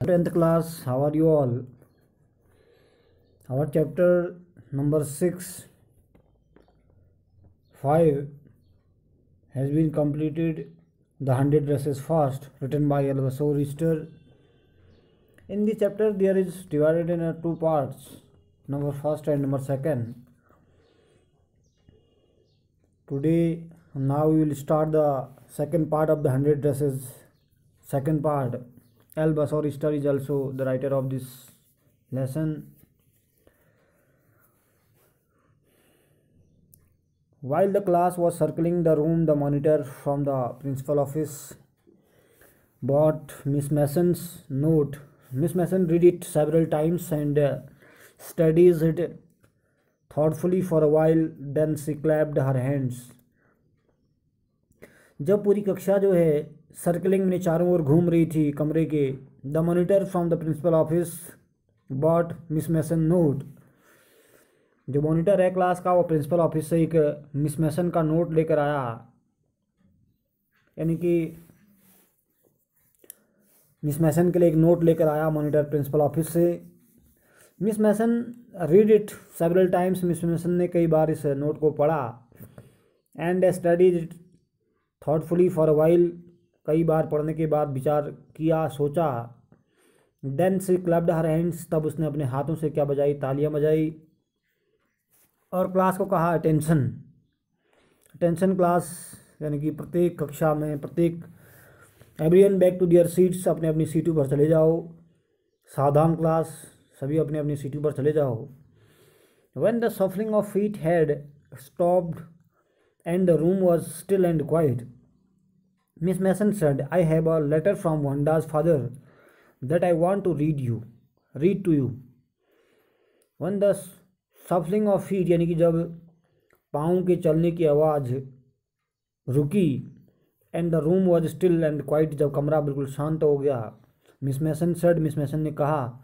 10th class, how are you all? Our chapter number 6, 5 has been completed. The 100 Dresses Fast, written by Elvaso Richter. In the chapter, there is divided in two parts, number first and number second. Today, now we will start the second part of the 100 Dresses. Second part. Elvaso Richter is also the writer of this lesson. While the class was circling the room, the monitor from the principal office brought Miss Mason's note. Miss Mason read it several times and studies it thoughtfully for a while. Then she clapped her hands. जब पूरी कक्षा जो है circling में चारों ओर घूम रही थी कमरे के, the monitor from the principal office brought Miss Mason note. जो मॉनिटर है क्लास का वो प्रिंसिपल ऑफिस से एक मिस मैसन का नोट लेकर आया, यानी कि मिस मैसन के लिए एक नोट लेकर आया मॉनिटर प्रिंसिपल ऑफिस से। Miss Mason read it several times. Miss Mason ने कई बार इस नोट को पढ़ा। And studied it thoughtfully for a while. कई बार पढ़ने के बाद विचार किया, सोचा। Then she clapped her hands. तब उसने अपने हाथों से क्या बजाई? तालियां बजाई। और क्लास को कहा अटेंशन। अटेंशन क्लास, यानी कि प्रत्येक कक्षा में प्रत्येक everyone back to their seats. अपने अपनी सीटों पर चले जाओ। सावधान क्लास, सभी अपने अपनी सीटों पर चले जाओ। When the shuffling of feet had stopped and the room was still and quiet, miss Mason said, I have a letter from Wanda's father that I want to read to you. When the shuffling of feet, यानी कि जब पाँव के चलने की आवाज़ रुकी, and the room was still and quiet, जब कमरा बिल्कुल शांत हो गया, miss Mason said, miss Mason ने कहा,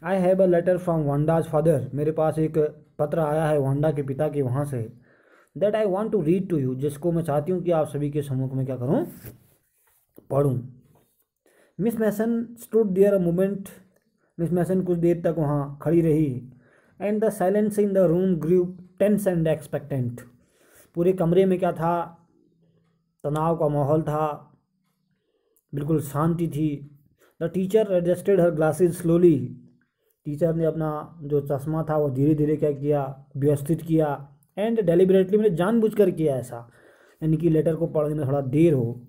आई have a letter from Wanda's father, मेरे पास एक पत्र आया है वांडा के पिता के वहाँ से, that I want to read to you, जिसको मैं चाहती हूँ कि आप सभी के सम्मुख में क्या करूँ? पढ़ूँ। Miss Mason stood there a moment. Miss Mason कुछ देर तक वहाँ खड़ी रही। And the silence in the room grew tense and expectant. पूरे कमरे में क्या था? तनाव का माहौल था, बिल्कुल शांति थी। The teacher adjusted her glasses slowly. Teacher ने अपना जो चश्मा था वो धीरे धीरे क्या किया? व्यवस्थित किया। एंड डेलिबरेटली, मैंने जानबूझकर किया ऐसा, यानी कि लेटर को पढ़ने में थोड़ा देर हो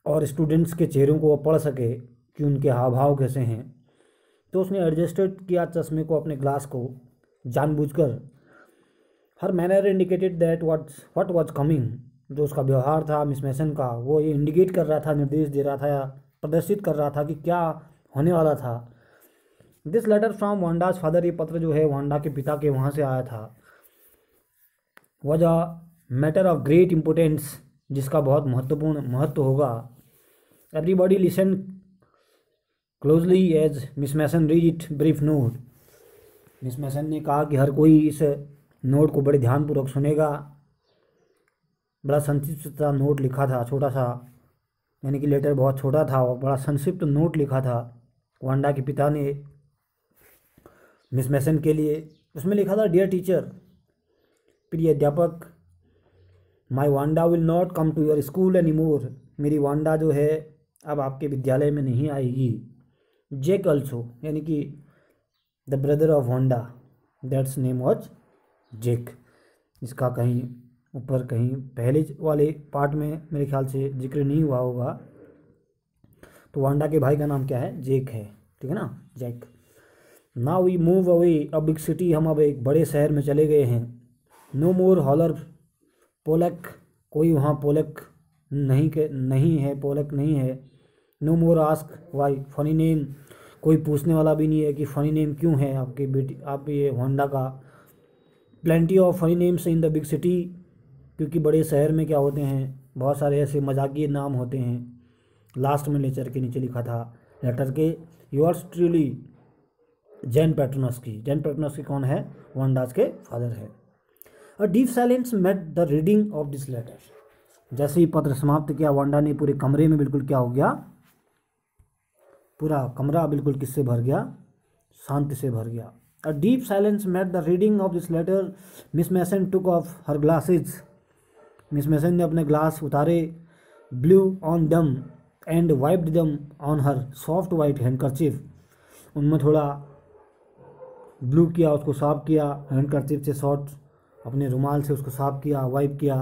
और स्टूडेंट्स के चेहरों को वो पढ़ सके कि उनके हाव भाव कैसे हैं। तो उसने एडजस्टेड किया चश्मे को, अपने ग्लास को, जानबूझकर। Her manner indicated that what was coming. जो उसका व्यवहार था मिस मैसन का, वो ये इंडिकेट कर रहा था, निर्देश दे रहा था या प्रदर्शित कर रहा था कि क्या होने वाला था। This letter from Wanda's father, ये पत्र जो है वांडा के पिता के वहाँ से आया था, was a matter of great importance, जिसका बहुत महत्वपूर्ण महत्व होगा। Everybody listen closely as Miss Mason read it brief note. Miss Mason ने कहा कि हर कोई इस नोट को बड़े ध्यानपूर्वक सुनेगा। बड़ा संक्षिप्त सा नोट लिखा था, छोटा सा, यानी कि लेटर बहुत छोटा था और बड़ा संक्षिप्त नोट लिखा था वांडा के पिता ने मिस मैसन के लिए। उसमें लिखा था, डियर टीचर, प्रिय अध्यापक, my Wanda will not come to your school any more. मेरी वांडा जो है अब आपके विद्यालय में नहीं आएगी। जेक ऑल्सो, यानी कि the brother of Wanda, that's name was Jake. इसका कहीं ऊपर कहीं पहले वाले पार्ट में मेरे ख्याल से जिक्र नहीं हुआ होगा। तो वांडा के भाई का नाम क्या है? जेक है, ठीक है ना, Jack. Now we move away a big city, हम अब एक बड़े शहर में चले गए हैं। नो मोर हॉलर पोलक, कोई वहाँ पोलक नहीं है, पोलक नहीं है। No more ask why funny name, कोई पूछने वाला भी नहीं है कि फनी नेम क्यों है आपके बेटी, आप ये होंडा का। Plenty of funny names in the big city, क्योंकि बड़े शहर में क्या होते हैं, बहुत सारे ऐसे मजाकिये नाम होते हैं। लास्ट में लेटर के नीचे लिखा था, लेटर के, yours truly Jan Petronski. Jan Petronski कौन है? वांडाज के फादर है। A deep silence met the reading of this letter. जैसे ही पत्र समाप्त किया, वांडा ने पूरे कमरे में बिल्कुल क्या हो गया? पूरा कमरा बिल्कुल किससे भर गया, शांति से भर गया। A deep silence met the reading of this letter. Miss Mason took off her glasses. Miss Mason ने अपने ग्लास उतारे, blew on them and wiped them on her soft white handkerchief. उनमें थोड़ा ब्लू किया, उसको साफ किया, हैंडकरचीफ से शॉर्ट अपने रुमाल से उसको साफ किया, वाइप किया।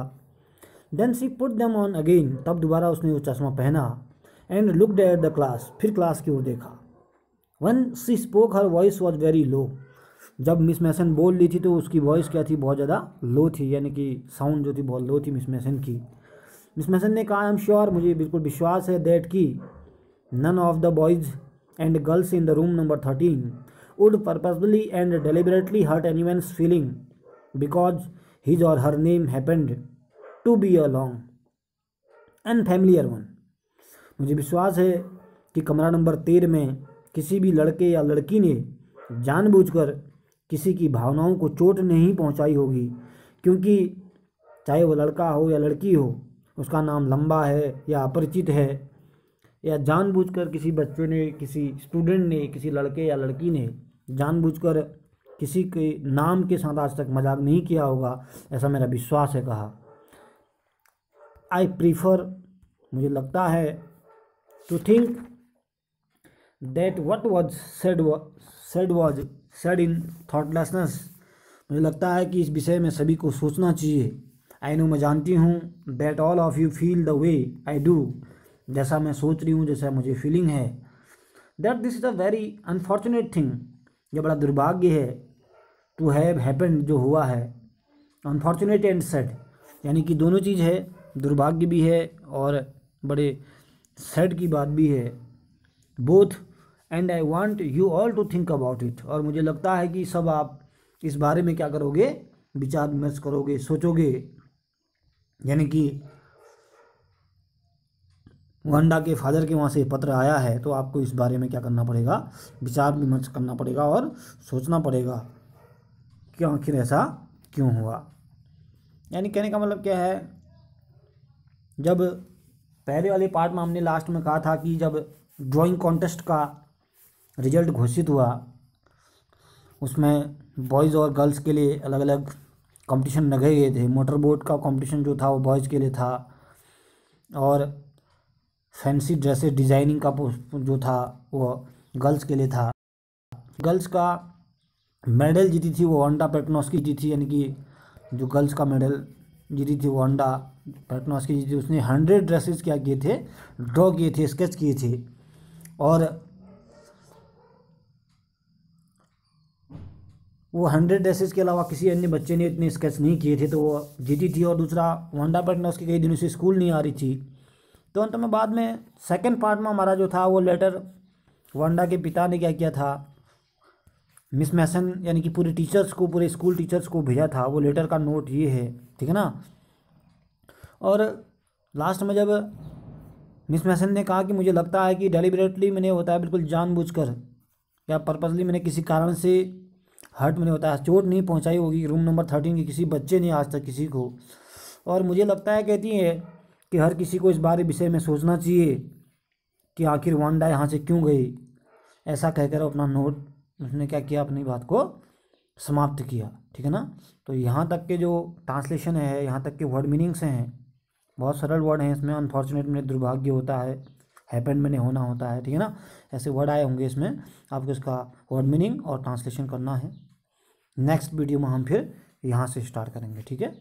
Then she put them on again, तब दोबारा उसने वो चश्मा पहना। And looked at the class, फिर क्लास की ओर देखा। When she spoke her voice was very low. जब मिस मैसन बोल रही थी तो उसकी वॉइस क्या थी, बहुत ज़्यादा लो थी, यानी कि साउंड जो थी बहुत लो थी मिस मैसन की। मिस मैसन ने कहा, आई एम श्योर, मुझे बिल्कुल विश्वास है, दैट की none of the boys and girls in the room number 13 would purposefully and deliberately hurt anyone's feeling because his or her name happened to be a long and familiar one। मुझे विश्वास है कि कमरा number 13 में किसी भी लड़के या लड़की ने जानबूझकर किसी की भावनाओं को चोट नहीं पहुंचाई होगी, क्योंकि चाहे वो लड़का हो या लड़की हो, उसका नाम लंबा है या अपरिचित है, या जानबूझकर किसी बच्चे ने, किसी स्टूडेंट ने, किसी लड़के या लड़की ने जानबूझकर किसी के नाम के साथ आज तक मजाक नहीं किया होगा, ऐसा मेरा विश्वास है। कहा, आई प्रीफर, मुझे लगता है, to think that what was said in thoughtlessness. मुझे लगता है कि इस विषय में सभी को सोचना चाहिए। आई नो, मैं जानती हूँ, that all of you feel the way I do, जैसा मैं सोच रही हूँ, जैसा मुझे फीलिंग है। That this is a very unfortunate thing, ये बड़ा दुर्भाग्य है, टू हैव हैपेंड, जो हुआ है। अनफॉर्चुनेट एंड सैड, यानी कि दोनों चीज़ है, दुर्भाग्य भी है और बड़े सैड की बात भी है, both. And I want you all to think about it, और मुझे लगता है कि सब आप इस बारे में क्या करोगे, विचार विमर्श करोगे, सोचोगे। यानी कि वांडा के फादर के वहाँ से पत्र आया है, तो आपको इस बारे में क्या करना पड़ेगा, विचार विमर्श करना पड़ेगा और सोचना पड़ेगा कि आखिर ऐसा क्यों हुआ। यानी कहने का मतलब क्या है, जब पहले वाले पार्ट में हमने लास्ट में कहा था कि जब ड्राइंग कॉन्टेस्ट का रिजल्ट घोषित हुआ, उसमें बॉयज़ और गर्ल्स के लिए अलग अलग कंपटीशन लगे गए थे। मोटर बोट का कंपटीशन जो था वो बॉयज़ के लिए था, और फैंसी ड्रेसेस डिज़ाइनिंग का जो था वो गर्ल्स के लिए था। गर्ल्स का मेडल जीती थी वो वांडा पेट्नोस्की जीती थी, यानी कि जो गर्ल्स का मेडल जीती थी वो वांडा पेट्नोस्की जीती थी। उसने 100 ड्रेसेस क्या किए थे, ड्रॉ किए थे, स्केच किए थे, और वो 100 ड्रेसेस के अलावा किसी अन्य बच्चे ने इतने स्केच नहीं किए थे, तो वो जीती थी। और दूसरा, वांडा पेट्नोस्की कई दिनों से स्कूल नहीं आ रही थी, तो अंत में बाद में सेकंड पार्ट में हमारा जो था वो लेटर वांडा के पिता ने क्या किया था, मिस मैसन यानी कि पूरे टीचर्स को, पूरे स्कूल टीचर्स को भेजा था। वो लेटर का नोट ये है, ठीक है ना। और लास्ट में जब मिस मैसन ने कहा कि मुझे लगता है कि डेलिबरेटली मैंने होता है, बिल्कुल जानबूझकर या पर्पसली मैंने किसी कारण से हर्ट मैंने होता है, चोट नहीं पहुंचाई होगी रूम नंबर 13 के किसी बच्चे ने आज तक किसी को। और मुझे लगता है, कहती है, कि हर किसी को इस बारे विषय में सोचना चाहिए कि आखिर वांडा यहाँ से क्यों गई। ऐसा कहकर अपना नोट उसने क्या किया, अपनी बात को समाप्त किया, ठीक है ना। तो यहाँ तक के जो ट्रांसलेशन है, यहाँ तक के वर्ड मीनिंग्स हैं, बहुत सरल वर्ड हैं इसमें। अनफॉर्चुनेट में दुर्भाग्य होता है, हैपेंड में होना होता है, ठीक है ना। ऐसे वर्ड आए होंगे इसमें, आपको इसका वर्ड मीनिंग और ट्रांसलेशन करना है। नेक्स्ट वीडियो में हम फिर यहाँ से स्टार्ट करेंगे, ठीक है।